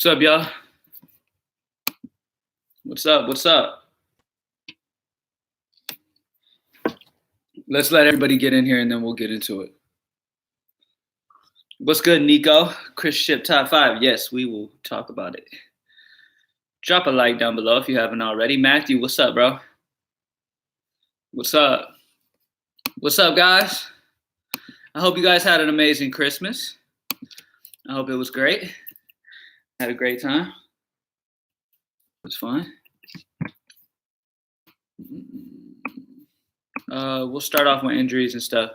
What's up, y'all? What's up? What's up? Let's let everybody get in here and then we'll get into it. What's good, Nico? Chris Ship Top 5. Yes, we will talk about it. Drop a like down below if you haven't already. Matthew, what's up, bro? What's up? What's up, guys? I hope you guys had an amazing Christmas. I hope it was great. Had a great time. It was fun. We'll start off with injuries and stuff.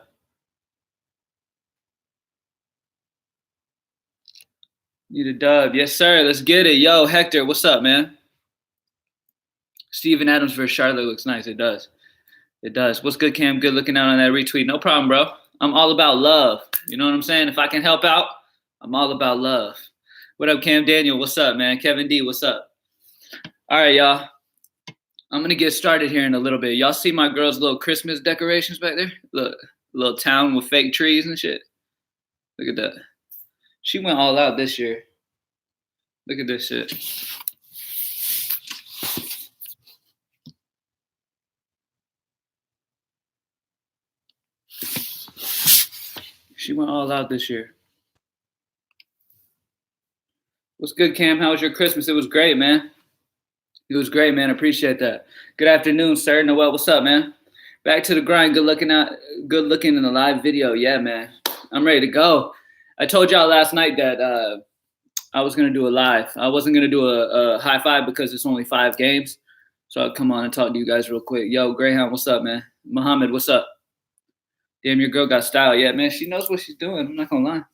Need a dub. Yes, sir. Let's get it. Yo, Hector, what's up, man? Steven Adams versus Charlotte looks nice. It does. It does. What's good, Cam? Good looking out on that retweet. No problem, bro. I'm all about love. You know what I'm saying? If I can help out, I'm all about love. What up, Cam Daniel? What's up, man? Kevin D, what's up? All right, y'all. I'm going to get started here in a little bit. Y'all see my girl's little Christmas decorations back there? Look, little town with fake trees and shit. Look at that. She went all out this year. Look at this shit. She went all out this year. What's good, Cam? How was your Christmas? It was great, man. It was great, man. Appreciate that. Good afternoon, sir. Noel, what's up, man? Back to the grind. Good looking in the live video. Yeah, man. I'm ready to go. I told y'all last night that I was gonna do a live. I wasn't gonna do a high five because it's only 5 games. So I'll come on and talk to you guys real quick. Yo, Greyhound, what's up, man? Muhammad, what's up? Damn, your girl got style. Yeah, man, she knows what she's doing. I'm not gonna lie.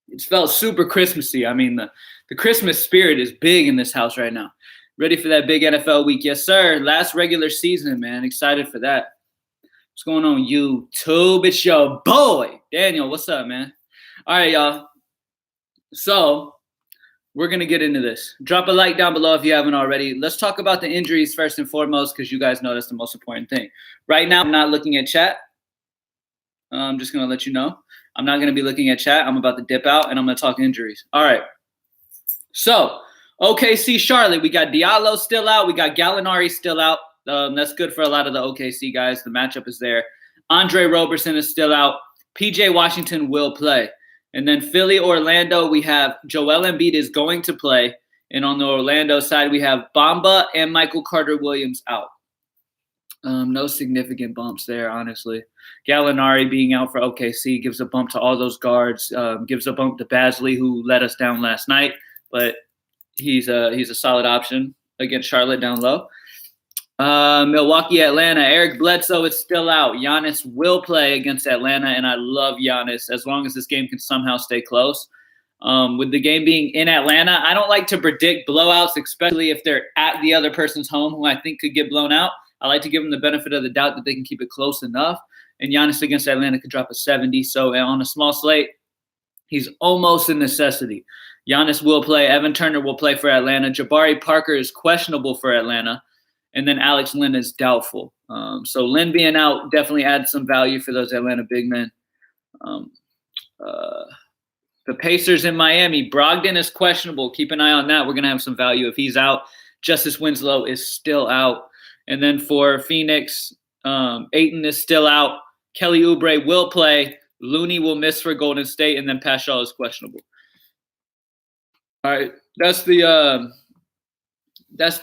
It felt super Christmassy. I mean, the Christmas spirit is big in this house right now. Ready for that big NFL week? Yes, sir. Last regular season, man. Excited for that. What's going on, YouTube? It's your boy, Daniel. What's up, man? All right, y'all. So we're going to get into this. Drop a like down below if you haven't already. Let's talk about the injuries first and foremost because you guys know that's the most important thing. Right now, I'm not looking at chat. I'm just going to let you know. I'm not going to be looking at chat. I'm about to dip out, and I'm going to talk injuries. All right. So, OKC Charlotte. We got Diallo still out. We got Gallinari still out. That's good for a lot of the OKC guys. The matchup is there. Andre Roberson is still out. PJ Washington will play. And then Philly, Orlando, we have Joel Embiid is going to play. And on the Orlando side, we have Bamba and Michael Carter-Williams out. No significant bumps there, honestly. Gallinari being out for OKC gives a bump to all those guards. Gives a bump to Basley, who let us down last night. But he's a solid option against Charlotte down low. Milwaukee, Atlanta. Eric Bledsoe is still out. Giannis will play against Atlanta, and I love Giannis as long as this game can somehow stay close. With the game being in Atlanta, I don't like to predict blowouts, especially if they're at the other person's home who I think could get blown out. I like to give them the benefit of the doubt that they can keep it close enough. And Giannis against Atlanta could drop a 70. So on a small slate, he's almost a necessity. Giannis will play. Evan Turner will play for Atlanta. Jabari Parker is questionable for Atlanta. And then Alex Len is doubtful. So Len being out definitely adds some value for those Atlanta big men. The Pacers in Miami. Brogdon is questionable. Keep an eye on that. We're going to have some value if he's out. Justice Winslow is still out. And then for Phoenix, Ayton is still out. Kelly Oubre will play. Looney will miss for Golden State. And then Paschal is questionable. All right. That's the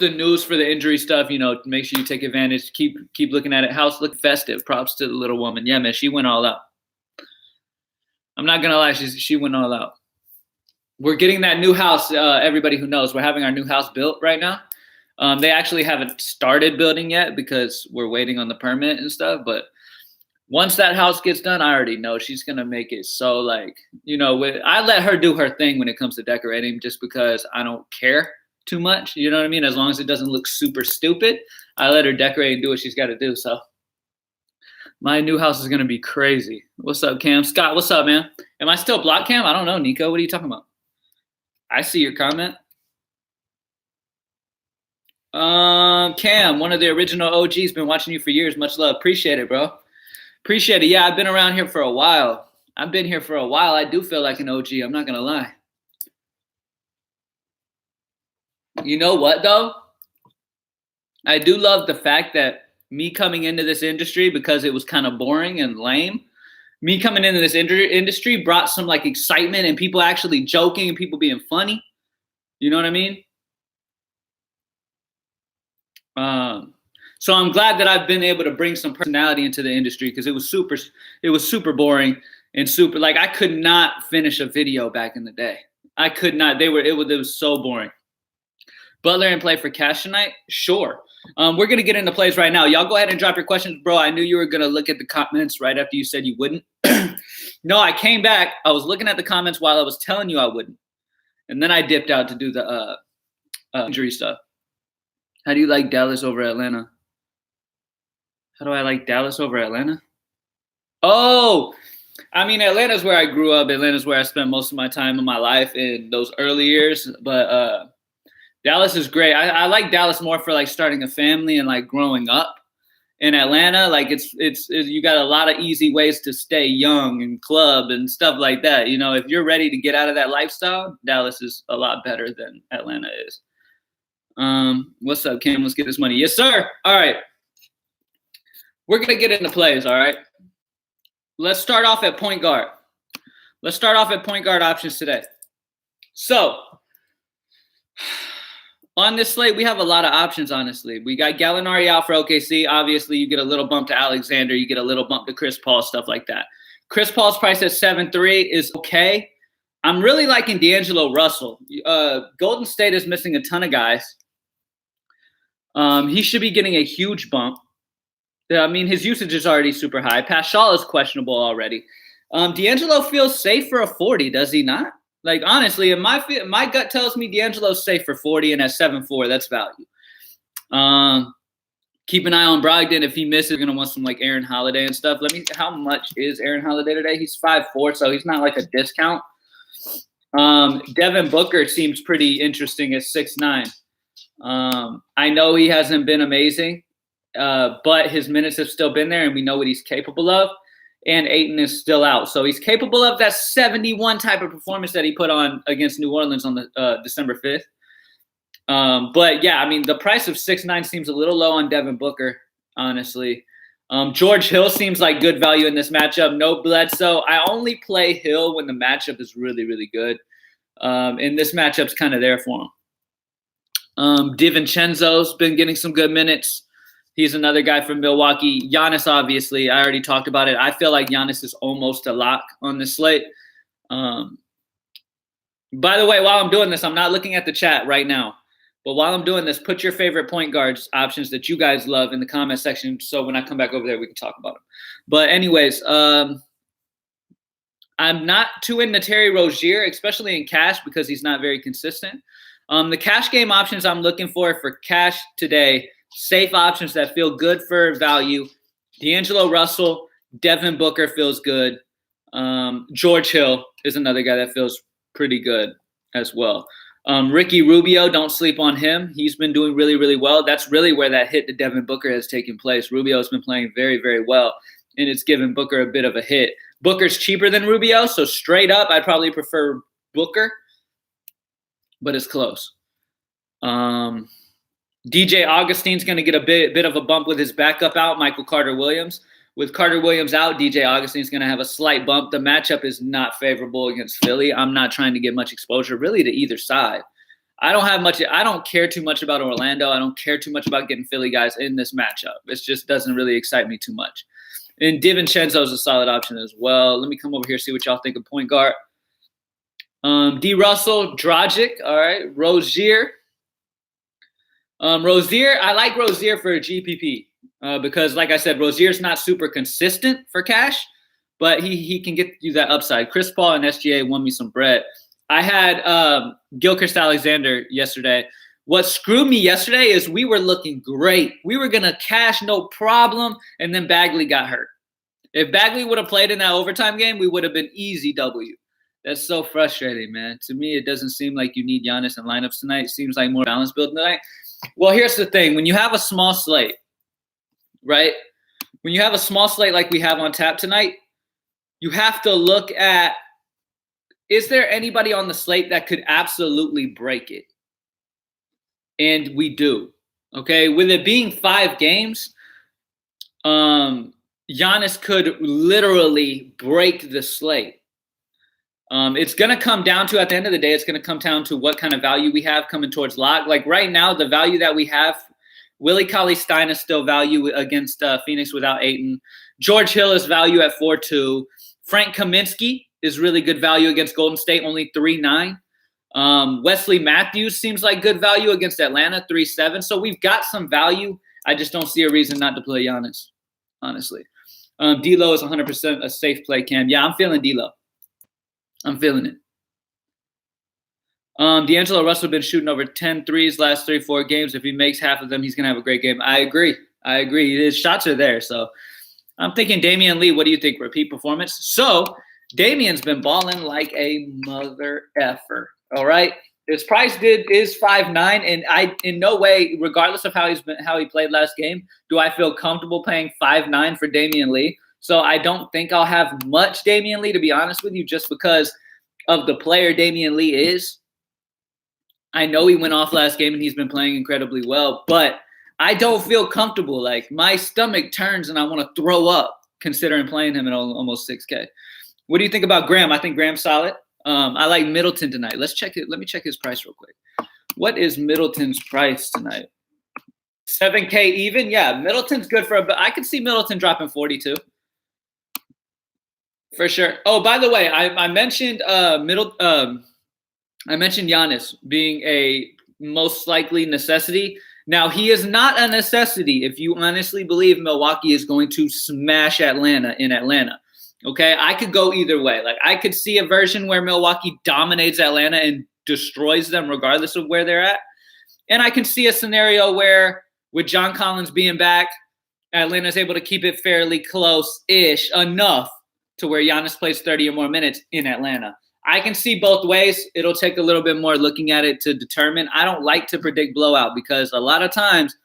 news for the injury stuff. You know, make sure you take advantage. Keep looking at it. House look festive. Props to the little woman. Yeah, man, she went all out. I'm not gonna lie, she went all out. We're getting that new house. Everybody who knows, we're having our new house built right now. They actually haven't started building yet because we're waiting on the permit and stuff. But once that house gets done, I already know she's gonna make it so I let her do her thing when it comes to decorating, just because I don't care too much. You know what I mean? As long as it doesn't look super stupid, I let her decorate and do what she's got to do. So my new house is going to be crazy. What's up, Cam? Scott, what's up, man? Am I still blocked, Cam? I don't know, Nico. What are you talking about? I see your comment. Cam, one of the original OGs, been watching you for years. Much love. Appreciate it, bro. Appreciate it. Yeah, I've been around here for a while. I do feel like an OG. I'm not going to lie. You know what, though? I do love the fact that me coming into this industry, because it was kind of boring and lame, me coming into this industry brought some like excitement and people actually joking and people being funny. You know what I mean? So I'm glad that I've been able to bring some personality into the industry, because it was super boring and super, like, I could not finish a video back in the day. I could not. It was so boring. Butler and play for cash tonight? Sure. We're going to get into plays right now. Y'all go ahead and drop your questions. Bro, I knew you were going to look at the comments right after you said you wouldn't. No, I came back. I was looking at the comments while I was telling you I wouldn't. And then I dipped out to do the injury stuff. How do you like Dallas over Atlanta? How do I like Dallas over Atlanta? Oh, I mean, Atlanta's where I grew up. Atlanta's where I spent most of my time in my life in those early years. But Dallas is great. I like Dallas more for like starting a family and like growing up. In Atlanta, like it's you got a lot of easy ways to stay young and club and stuff like that. You know, if you're ready to get out of that lifestyle, Dallas is a lot better than Atlanta is. What's up, Cam? Let's get this money. Yes, sir. All right. We're going to get into plays, all right? Let's start off at point guard. Let's start off at point guard options today. So, on this slate, we have a lot of options, honestly. We got Gallinari out for OKC. Obviously, you get a little bump to Alexander. You get a little bump to Chris Paul, stuff like that. Chris Paul's price at 7.3 is okay. I'm really liking D'Angelo Russell. Golden State is missing a ton of guys. He should be getting a huge bump. I mean, his usage is already super high. Pascal is questionable already. D'Angelo feels safe for a 40, does he not? Like, honestly, my gut tells me D'Angelo's safe for 40, and at 7.4, that's value. Keep an eye on Brogdon. If he misses, you're going to want some, like, Aaron Holiday and stuff. How much is Aaron Holiday today? He's 5'4", so he's not, like, a discount. Devin Booker seems pretty interesting at 6'9". I know he hasn't been amazing, but his minutes have still been there, and we know what he's capable of. And Ayton is still out. So he's capable of that 71 type of performance that he put on against New Orleans on the December 5th. But, yeah, I mean, the price of 6'9" seems a little low on Devin Booker, honestly. George Hill seems like good value in this matchup. No Bledsoe. I only play Hill when the matchup is really, really good. And this matchup's kind of there for him. DiVincenzo's been getting some good minutes. He's another guy from Milwaukee. Giannis, obviously, I already talked about it. I feel like Giannis is almost a lock on this slate. By the way, while I'm doing this, I'm not looking at the chat right now. But while I'm doing this, put your favorite point guards options that you guys love in the comment section, so when I come back over there, we can talk about them. But anyways, I'm not too into Terry Rozier, especially in cash, because he's not very consistent. The cash game options I'm looking for cash today, safe options that feel good for value. D'Angelo Russell, Devin Booker feels good. George Hill is another guy that feels pretty good as well. Ricky Rubio, don't sleep on him. He's been doing really, really well. That's really where that hit to Devin Booker has taken place. Rubio has been playing very, very well, and it's given Booker a bit of a hit. Booker's cheaper than Rubio, so straight up, I'd probably prefer Booker, but it's close. DJ Augustine's going to get a bit of a bump with his backup out, Michael Carter-Williams. With Carter-Williams out, DJ Augustine's going to have a slight bump. The matchup is not favorable against Philly. I'm not trying to get much exposure really to either side. I don't care too much about Orlando. I don't care too much about getting Philly guys in this matchup. It just doesn't really excite me too much. And DiVincenzo is a solid option as well. Let me come over here, see what y'all think of point guard. D. Russell, Dragic, all right. Rozier, I like Rozier for a GPP because, like I said, Rozier's not super consistent for cash, but he can get you that upside. Chris Paul and SGA won me some bread. I had Gilchrist-Alexander yesterday. What screwed me yesterday is we were looking great. We were going to cash no problem, and then Bagley got hurt. If Bagley would have played in that overtime game, we would have been easy W. That's so frustrating, man. To me, it doesn't seem like you need Giannis in lineups tonight. It seems like more balanced build tonight. Well, here's the thing. When you have a small slate, right? When you have a small slate like we have on tap tonight, you have to look at, is there anybody on the slate that could absolutely break it? and we do. Okay, with it being 5 games, Giannis could literally break the slate. It's going to come down to, at the end of the day, it's going to come down to what kind of value we have coming towards lock. Like right now, the value that we have, Willie Cauley-Stein is still value against Phoenix without Ayton. George Hill is value at 4.2. Frank Kaminsky is really good value against Golden State, only 3.9. Wesley Matthews seems like good value against Atlanta, 3.7. So we've got some value. I just don't see a reason not to play Giannis, honestly. D'Lo is 100% a safe play, Cam. Yeah, I'm feeling D'Lo. I'm feeling it. D'Angelo Russell been shooting over 10 threes last 3-4 games. If he makes half of them, he's going to have a great game. I agree. His shots are there. So I'm thinking Damian Lee. What do you think? Repeat performance? So Damian's been balling like a mother effer. All right. His price is 5.9, and I in no way, regardless of how he played last game, do I feel comfortable paying 5.9 for Damian Lee. So I don't think I'll have much Damian Lee, to be honest with you, just because of the player Damian Lee is. I know he went off last game and he's been playing incredibly well, but I don't feel comfortable. Like my stomach turns and I want to throw up considering playing him at almost 6K. What do you think about Graham? I think Graham's solid. I like Middleton tonight. Let's check it. Let me check his price real quick. What is Middleton's price tonight? 7K even? Yeah, Middleton's good but I could see Middleton dropping 42. For sure. Oh, by the way, I mentioned I mentioned Giannis being a most likely necessity. Now, he is not a necessity if you honestly believe Milwaukee is going to smash Atlanta in Atlanta. Okay, I could go either way. Like I could see a version where Milwaukee dominates Atlanta and destroys them regardless of where they're at. And I can see a scenario where with John Collins being back, Atlanta's able to keep it fairly close-ish enough to where Giannis plays 30 or more minutes in Atlanta. I can see both ways. It'll take a little bit more looking at it to determine. I don't like to predict blowout because a lot of times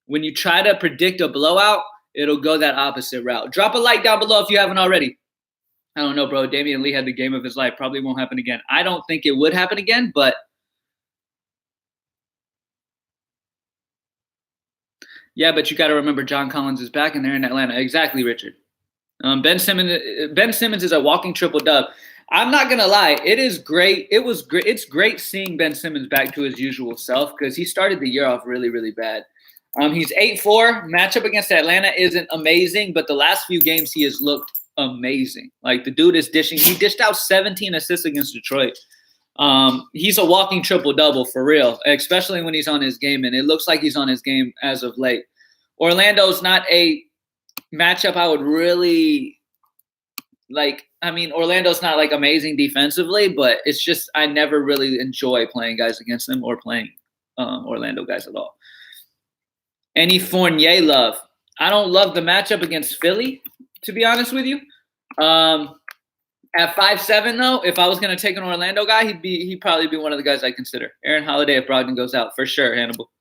when you try to predict a blowout, it'll go that opposite route. Drop a like down below if you haven't already. I don't know, bro. Damian Lee had the game of his life. Probably won't happen again. I don't think it would happen again, but yeah, but you got to remember John Collins is back and they're in Atlanta. Exactly, Richard. Ben Simmons is a walking triple-dub. I'm not going to lie. It is great. It's great seeing Ben Simmons back to his usual self because he started the year off really, really bad. He's 8-4. Matchup against Atlanta isn't amazing, but the last few games he has looked amazing. Like the dude is dishing. He dished out 17 assists against Detroit. He's a walking triple-double for real, especially when he's on his game, and it looks like he's on his game as of late. Orlando's not a matchup I would really like. I mean, Orlando's not like amazing defensively, but it's just I never really enjoy playing guys against them or playing Orlando guys at all. Any Fournier love? I don't love the matchup against Philly, to be honest with you. At 5'7", though, if I was going to take an Orlando guy, he'd probably be one of the guys I consider. Aaron Holiday if Brogdon goes out. For sure, Hannibal.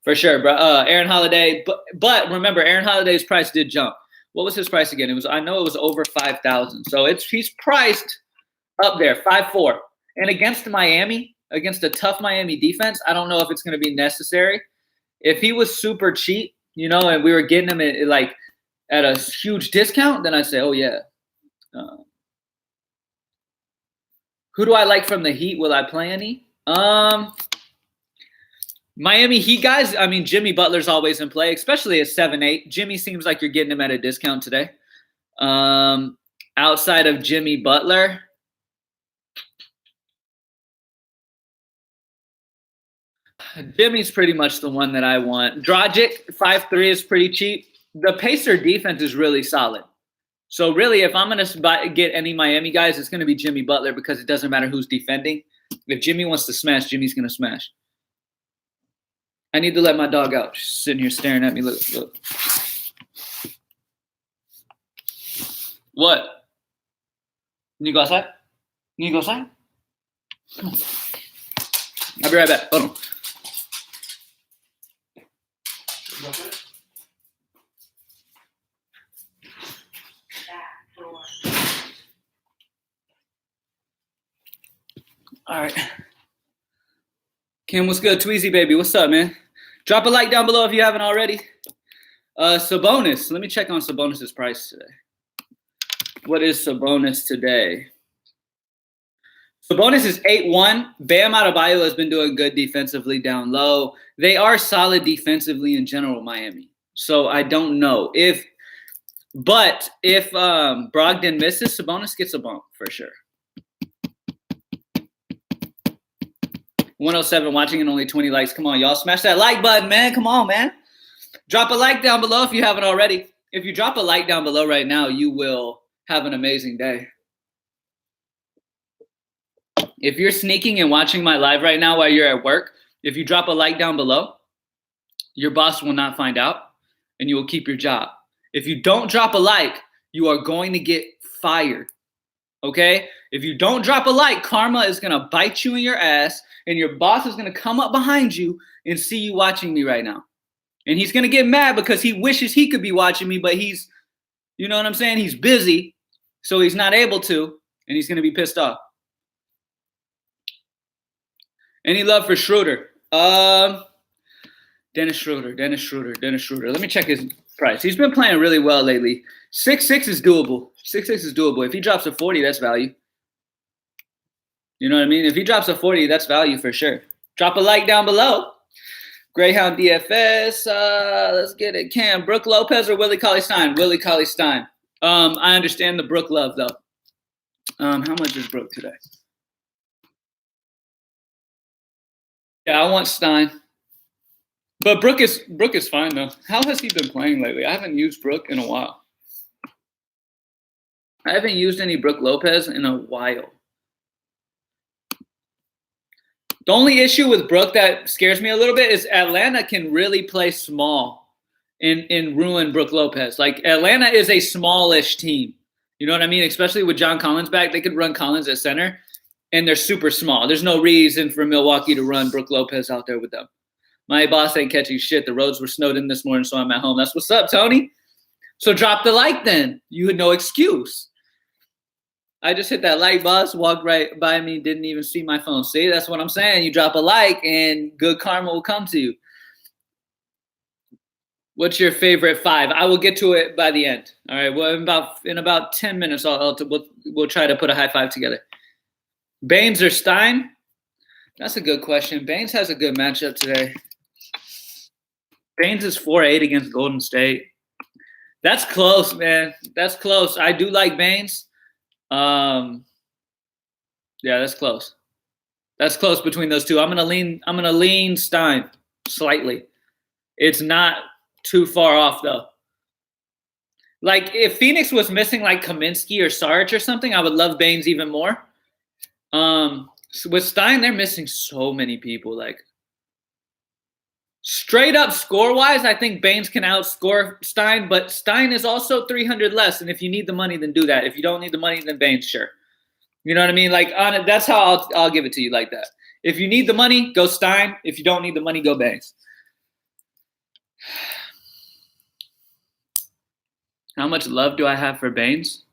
For sure, bro. Aaron Holiday. But remember, Aaron Holiday's price did jump. What was his price again? I know it was over 5,000. So he's priced up there, 5'4". And against Miami, against a tough Miami defense, I don't know if it's going to be necessary. If he was super cheap, and we were getting him at a huge discount, then I'd say, oh, yeah. Who do I like from the Heat? Will I play any? Miami Heat guys, I mean, Jimmy Butler's always in play, especially at 7'8". Jimmy seems like you're getting him at a discount today. Outside of Jimmy Butler, Jimmy's pretty much the one that I want. Dragic, 5'3" is pretty cheap. The Pacer defense is really solid. So really, if I'm going to get any Miami guys, it's going to be Jimmy Butler because it doesn't matter who's defending. If Jimmy wants to smash, Jimmy's going to smash. I need to let my dog out. She's sitting here staring at me. Look. What? Can you go outside? Come on. I'll be right back. Hold on. All right. Kim, what's good? Tweezy baby, what's up, man? Drop a like down below if you haven't already. Sabonis. Let me check on Sabonis's price today. What is Sabonis today? Sabonis is 8-1. Bam Adebayo has been doing good defensively down low. They are solid defensively in general, Miami. So I don't know if Brogdon misses, Sabonis gets a bump for sure. 107 watching and only 20 likes. Come on, y'all. Smash that like button, man. Come on, man. Drop a like down below if you haven't already. If you drop a like down below right now, you will have an amazing day. If you're sneaking and watching my live right now while you're at work, if you drop a like down below, your boss will not find out and you will keep your job. If you don't drop a like, you are going to get fired. Okay? If you don't drop a like, karma is going to bite you in your ass and your boss is going to come up behind you and see you watching me right now. And he's going to get mad because he wishes he could be watching me, but he's, you know what I'm saying? He's busy, so he's not able to, and he's going to be pissed off. Any love for Schroeder? Dennis Schroeder. Let me check his price. He's been playing really well lately. 6'6" is doable. 6'6" is doable. If he drops a 40, that's value. You know what I mean? If he drops a 40, that's value for sure. Drop a like down below. Greyhound DFS. Let's get it. Cam, Brooke Lopez or Willie Cauley-Stein? Willie Cauley-Stein. I understand the Brooke love, though. How much is Brooke today? Yeah, I want Stein. But Brooke is fine, though. How has he been playing lately? I haven't used Brooke in a while. I haven't used any Brooke Lopez in a while. The only issue with Brooke that scares me a little bit is Atlanta can really play small and ruin Brooke Lopez. Like, Atlanta is a smallish team. You know what I mean? Especially with John Collins back. They could run Collins at center, and they're super small. There's no reason for Milwaukee to run Brooke Lopez out there with them. My boss ain't catching shit. The roads were snowed in this morning, so I'm at home. That's what's up, Tony. So drop the like then. You had no excuse. I just hit that like, boss, walked right by me, didn't even see my phone. See, that's what I'm saying. You drop a like, and good karma will come to you. What's your favorite 5? I will get to it by the end. All right. Well, in about 10 minutes, we'll try to put a high five together. Baines or Stein? That's a good question. Baines has a good matchup today. Baines is 4-8 against Golden State. That's close, man. That's close. I do like Baines. Yeah, that's close. That's close between those two. I'm gonna lean Stein slightly. It's not too far off though. Like, if Phoenix was missing like Kaminsky or Sarge or something, I would love Baines even more. With Stein, they're missing so many people. Like, straight up score-wise, I think Baines can outscore Stein, but Stein is also 300 less, and if you need the money, then do that. If you don't need the money, then Baines, sure. You know what I mean? Like, that's how I'll give it to you like that. If you need the money, go Stein. If you don't need the money, go Baines. How much love do I have for Baines?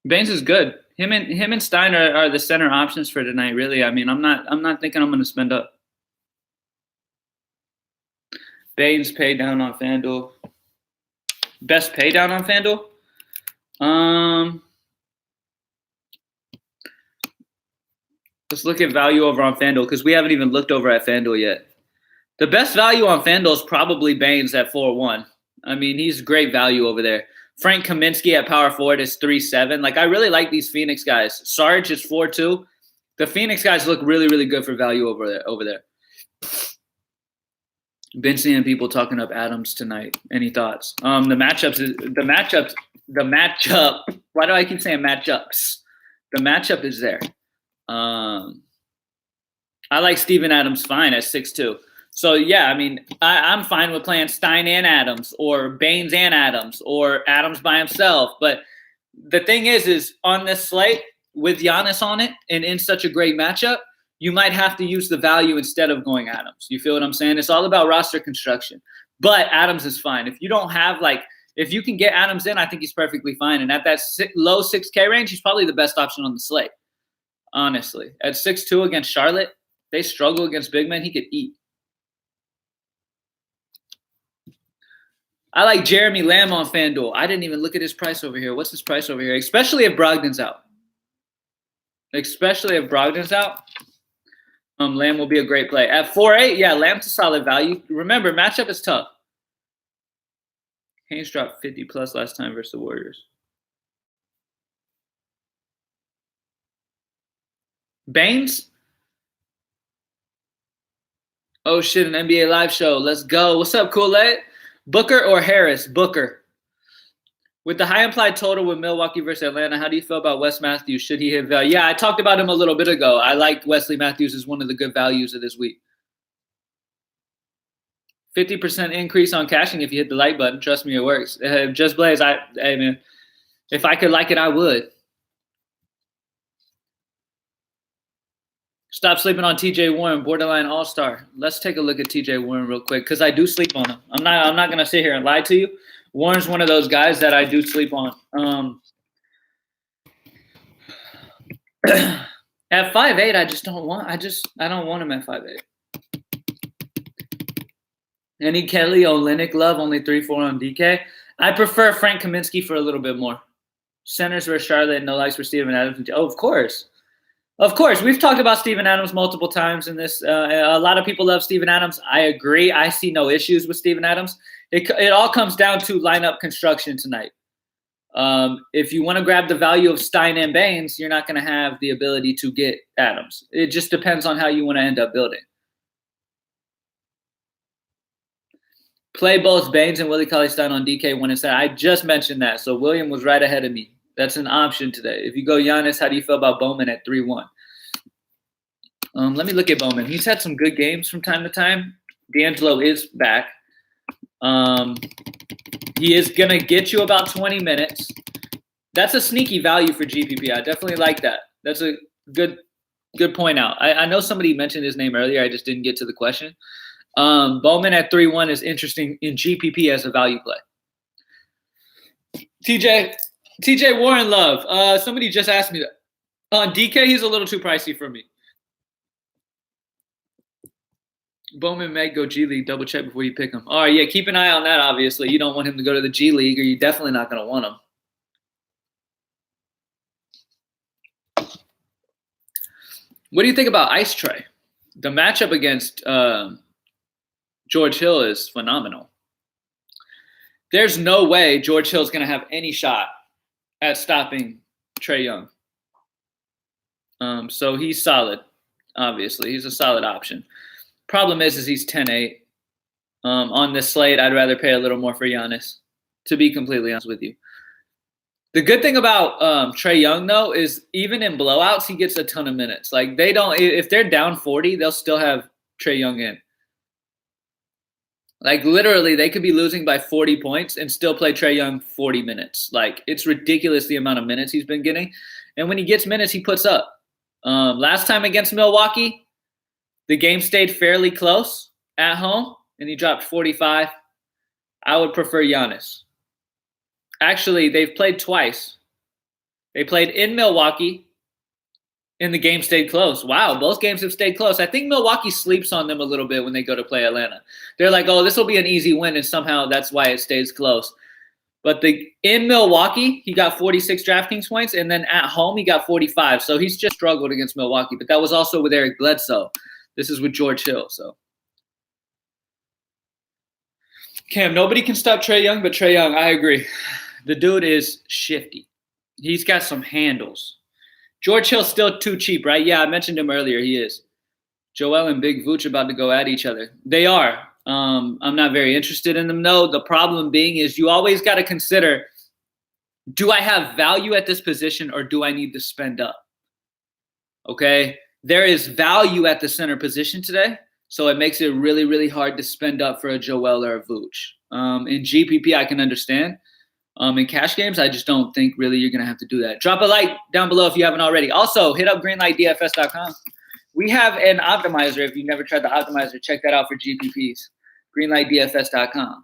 Baines is good. Him and Stein are the center options for tonight, really. I mean, I'm not thinking I'm going to spend up. Baines pay down on Fanduel. Best pay down on Fanduel? Let's look at value over on Fanduel because we haven't even looked over at Fanduel yet. The best value on Fanduel is probably Baines at 4-1. I mean, he's great value over there. Frank Kaminsky at power forward is 3-7. Like, I really like these Phoenix guys. Sarge is 4-2. The Phoenix guys look really, really good for value over there. Been seeing people talking up Adams tonight. Any thoughts? The matchup. Why do I keep saying matchups? The matchup is there. I like Steven Adams fine at 6'2". So, yeah, I mean, I'm fine with playing Stein and Adams or Baines and Adams or Adams by himself. But the thing is on this slate with Giannis on it and in such a great matchup, you might have to use the value instead of going Adams. You feel what I'm saying? It's all about roster construction. But Adams is fine. If you don't have, if you can get Adams in, I think he's perfectly fine. And at that low 6K range, he's probably the best option on the slate, honestly. At 6'2" against Charlotte, They struggle against big men. He could eat. I like Jeremy Lamb on Fanduel. I didn't even look at his price over here. What's his price over here? Especially if Brogdon's out. Lamb will be a great play. At 4.8, yeah, Lamb's a solid value. Remember, matchup is tough. Haynes dropped 50+ last time versus the Warriors. Baines? Oh, shit, an NBA live show. Let's go. What's up, Kool-Aid? Booker or Harris? Booker. With the high implied total with Milwaukee versus Atlanta, how do you feel about Wes Matthews? Should he hit value? Yeah, I talked about him a little bit ago. I like Wesley Matthews as one of the good values of this week. 50% increase on cashing if you hit the like button. Trust me, it works. Just Blaze, hey, man, if I could like it, I would. Stop sleeping on TJ Warren, borderline all-star. Let's take a look at TJ Warren real quick because I do sleep on him. I'm not going to sit here and lie to you. Warren's one of those guys that I do sleep on. At 5'8", I don't want him at 5'8". Any Kelly Olynyk love, only 3-4 on DK. I prefer Frank Kaminsky for a little bit more. Centers versus Charlotte, no likes for Steven Adams. Oh, of course. Of course. We've talked about Steven Adams multiple times in this. A lot of people love Steven Adams. I agree. I see no issues with Steven Adams. It all comes down to lineup construction tonight. If you want to grab the value of Stein and Baines, you're not going to have the ability to get Adams. It just depends on how you want to end up building. Play both Baines and Willie Cauley-Stein on DK when it's at. I just mentioned that, so William was right ahead of me. That's an option today. If you go Giannis, how do you feel about Bowman at 3-1? Let me look at Bowman. He's had some good games from time to time. D'Angelo is back. He is going to get you about 20 minutes. That's a sneaky value for GPP. I definitely like that. That's a good point out. I know somebody mentioned his name earlier. I just didn't get to the question. Bowman at 3-1 is interesting in GPP as a value play. TJ Warren love. Somebody just asked me that. On DK, he's a little too pricey for me. Bowman may go G League. Double check before you pick him. All right, yeah, keep an eye on that, obviously. You don't want him to go to the G League, or you're definitely not going to want him. What do you think about Ice Tray? The matchup against George Hill is phenomenal. There's no way George Hill's going to have any shot at stopping Trae Young. So he's solid, obviously. He's a solid option. Problem is he's 10-8. On this slate, I'd rather pay a little more for Giannis, to be completely honest with you. The good thing about Trae Young, though, is even in blowouts, he gets a ton of minutes. Like, they don't – if they're down 40, they'll still have Trae Young in. Like, literally, they could be losing by 40 points and still play Trae Young 40 minutes. Like, it's ridiculous the amount of minutes he's been getting. And when he gets minutes, he puts up. Last time against Milwaukee, the game stayed fairly close at home, and he dropped 45. I would prefer Giannis. Actually, they've played twice. They played in Milwaukee, and the game stayed close. Wow, both games have stayed close. I think Milwaukee sleeps on them a little bit when they go to play Atlanta. They're like, oh, this will be an easy win, and somehow that's why it stays close. But in Milwaukee, he got 46 Draftkings points, and then at home, he got 45. So he's just struggled against Milwaukee. But that was also with Eric Bledsoe. This is with George Hill. So, Cam, nobody can stop Trae Young, but Trae Young, I agree. The dude is shifty. He's got some handles. George Hill's still too cheap, right? Yeah, I mentioned him earlier. He is. Joel and Big Vooch about to go at each other. They are. I'm not very interested in them, though. The problem being is you always got to consider, do I have value at this position or do I need to spend up? Okay? There is value at the center position today, so it makes it really, really hard to spend up for a Joel or a Vooch. In GPP, I can understand. In cash games, I just don't think really you're going to have to do that. Drop a like down below if you haven't already. Also, hit up greenlightdfs.com. We have an optimizer. If you've never tried the optimizer, check that out for GPPs. greenlightdfs.com.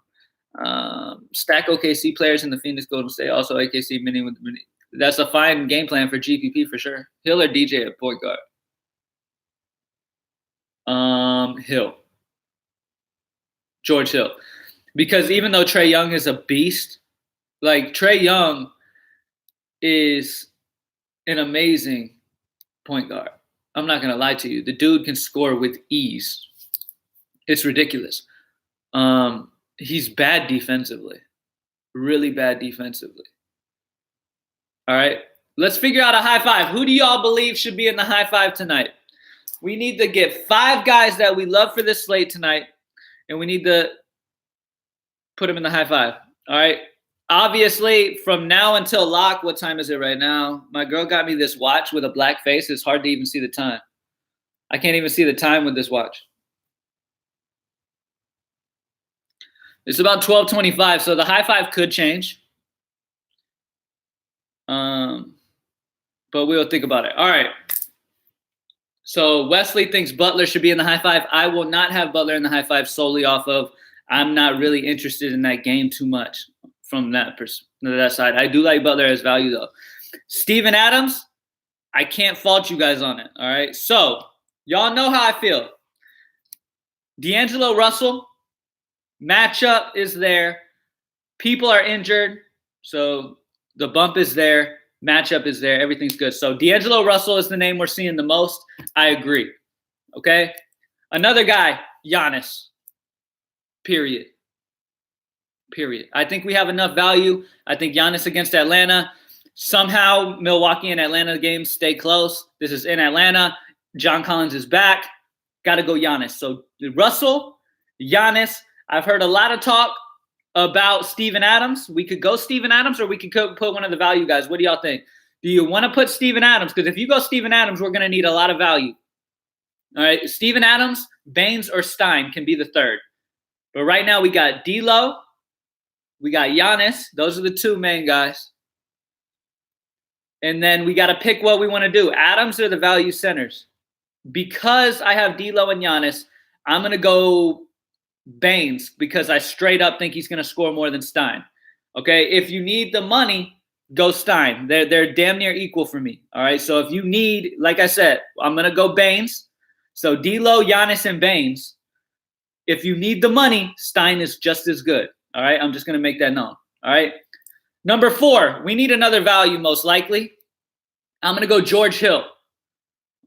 Stack OKC players in the Phoenix Golden State. Also, AKC mini with the mini. That's a fine game plan for GPP for sure. Hill or DJ at point guard. Hill. George Hill. Because even though Trae Young is a beast, like Trae Young is an amazing point guard. I'm not going to lie to you. The dude can score with ease. It's ridiculous. He's bad defensively. Really bad defensively. All right. Let's figure out a high five. Who do y'all believe should be in the high five tonight? We need to get 5 guys that we love for this slate tonight, and we need to put them in the high five. All right. Obviously, from now until lock, what time is it right now? My girl got me this watch with a black face. It's hard to even see the time. I can't even see the time with this watch. It's about 12:25, so the high five could change. But we'll think about it. All right. So Wesley thinks Butler should be in the high five. I will not have Butler in the high five solely off of I'm not really interested in that game too much from that side. I do like Butler as value, though. Steven Adams, I can't fault you guys on it, all right? So y'all know how I feel. D'Angelo Russell, matchup is there. People are injured, so the bump is there. Matchup is there. Everything's good. So D'Angelo Russell is the name we're seeing the most. I agree. Okay? Another guy, Giannis. Period. I think we have enough value. I think Giannis against Atlanta. Somehow Milwaukee and Atlanta games stay close. This is in Atlanta. John Collins is back. Got to go Giannis. So Russell, Giannis. I've heard a lot of talk about Steven Adams. We could go Steven Adams, or we could put one of the value guys. What do y'all think? Do you want to put Steven Adams? Because if you go Steven Adams, we're going to need a lot of value. All right, Steven Adams, Baines, or Stein can be the third. But right now we got D'Lo, we got Giannis. Those are the 2 main guys. And then we got to pick what we want to do. Adams or the value centers. Because I have D'Lo and Giannis, I'm going to go Baines because I straight up think he's going to score more than Stein. Okay, if you need the money, go Stein. They're damn near equal for me. All right, so if you need, like I said, I'm going to go Baines. So D'Lo, Giannis, and Baines. If you need the money, Stein is just as good. All right, I'm just going to make that known. All right, number 4, we need another value most likely. I'm going to go George Hill.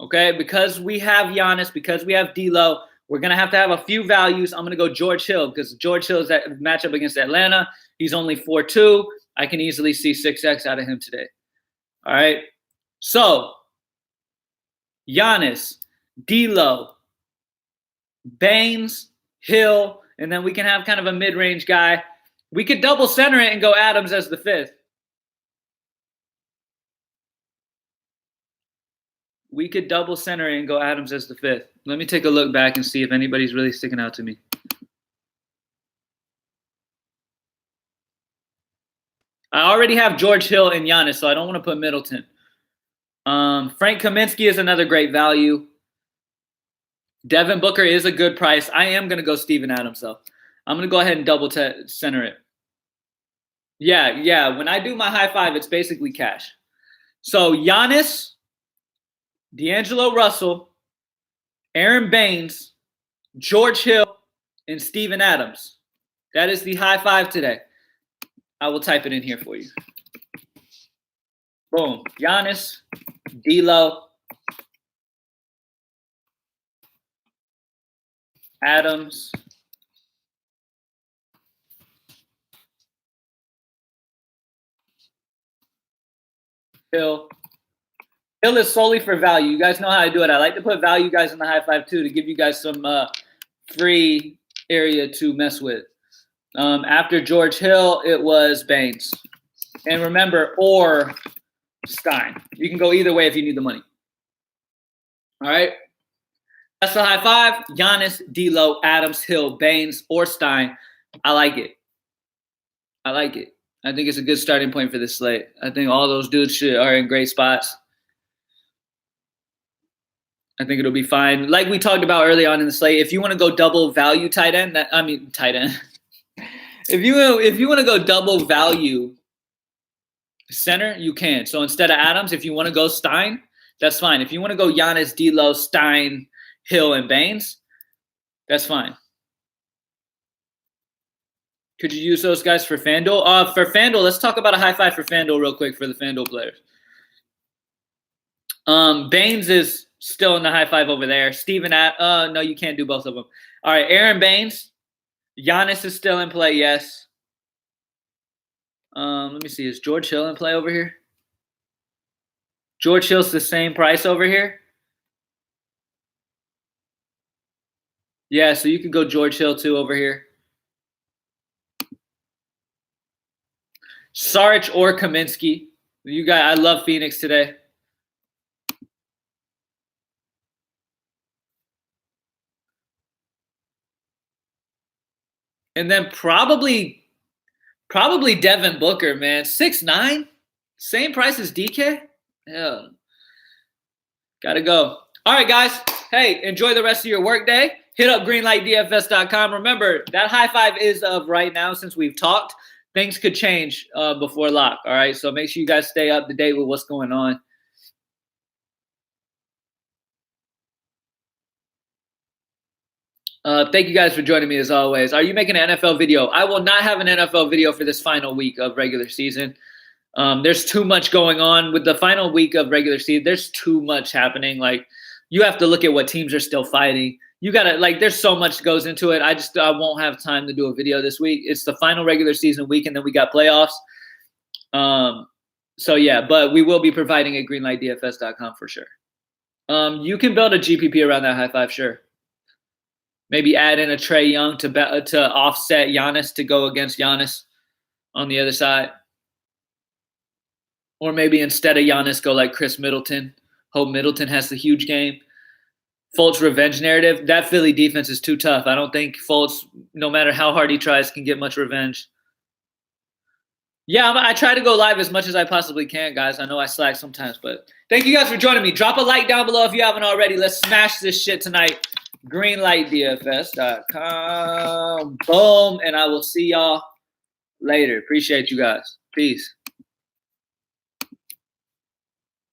Okay, because we have Giannis, because we have D'Lo, we're going to have a few values. I'm going to go George Hill because George Hill is that matchup against Atlanta. He's only 4-2. I can easily see 6x out of him today. All right. So, Giannis, D'Lo, Baines, Hill, and then we can have kind of a mid-range guy. We could double center it and go Adams as the 5th. We could double center it and go Adams as the 5th. Let me take a look back and see if anybody's really sticking out to me. I already have George Hill and Giannis, so I don't want to put Middleton. Frank Kaminsky is another great value. Devin Booker is a good price. I am going to go Steven Adams, though. I'm going to go ahead and double center it. Yeah. When I do my high five, it's basically cash. So Giannis, D'Angelo Russell, Aaron Baines, George Hill, and Steven Adams. That is the high five today. I will type it in here for you. Boom. Giannis, D'Lo, Adams, Hill. Hill is solely for value. You guys know how I do it. I like to put value guys in the high five too to give you guys some free area to mess with. After George Hill, it was Baines. And remember, or Stein. You can go either way if you need the money. All right. That's the high five. Giannis, D'Lo, Adams, Hill, Baines, or Stein. I like it. I think it's a good starting point for this slate. I think all those dudes are in great spots. I think it'll be fine. Like we talked about early on in the slate, if you want to go double value tight end. If you want to go double value center, you can. So instead of Adams, if you want to go Stein, that's fine. If you want to go Giannis, D'Lo, Stein, Hill and Baines, that's fine. Could you use those guys for Fanduel? For Fanduel, let's talk about a high five for Fanduel real quick for the Fanduel players. Baines is still in the high five over there. No, you can't do both of them. All right, Aaron Baines. Giannis is still in play, yes. Let me see. Is George Hill in play over here? George Hill's the same price over here. Yeah, so you could go George Hill too over here. Saric or Kaminsky. I love Phoenix today. And then probably Devin Booker, man. 6'9", same price as DK. Yeah, gotta go. All right, guys. Hey, enjoy the rest of your workday. Hit up greenlightdfs.com. Remember, that high five is of right now since we've talked. Things could change before lock. All right, so make sure you guys stay up to date with what's going on. Thank you guys for joining me as always. Are you making an NFL video? I will not have an NFL video for this final week of regular season. There's too much going on with the final week of regular season. There's too much happening. Like, you have to look at what teams are still fighting. You gotta, like, there's so much goes into it. I won't have time to do a video this week. It's the final regular season week, and then we got playoffs. So yeah, but we will be providing at greenlightdfs.com for sure. You can build a GPP around that high five, sure. Maybe add in a Trae Young to offset Giannis to go against Giannis on the other side. Or maybe instead of Giannis, go like Chris Middleton. Hope Middleton has the huge game. Fultz revenge narrative. That Philly defense is too tough. I don't think Fultz, no matter how hard he tries, can get much revenge. Yeah, I try to go live as much as I possibly can, guys. I know I slack sometimes, but thank you guys for joining me. Drop a like down below if you haven't already. Let's smash this shit tonight. greenlightdfs.com. Boom. And I will see y'all later. Appreciate you guys. Peace.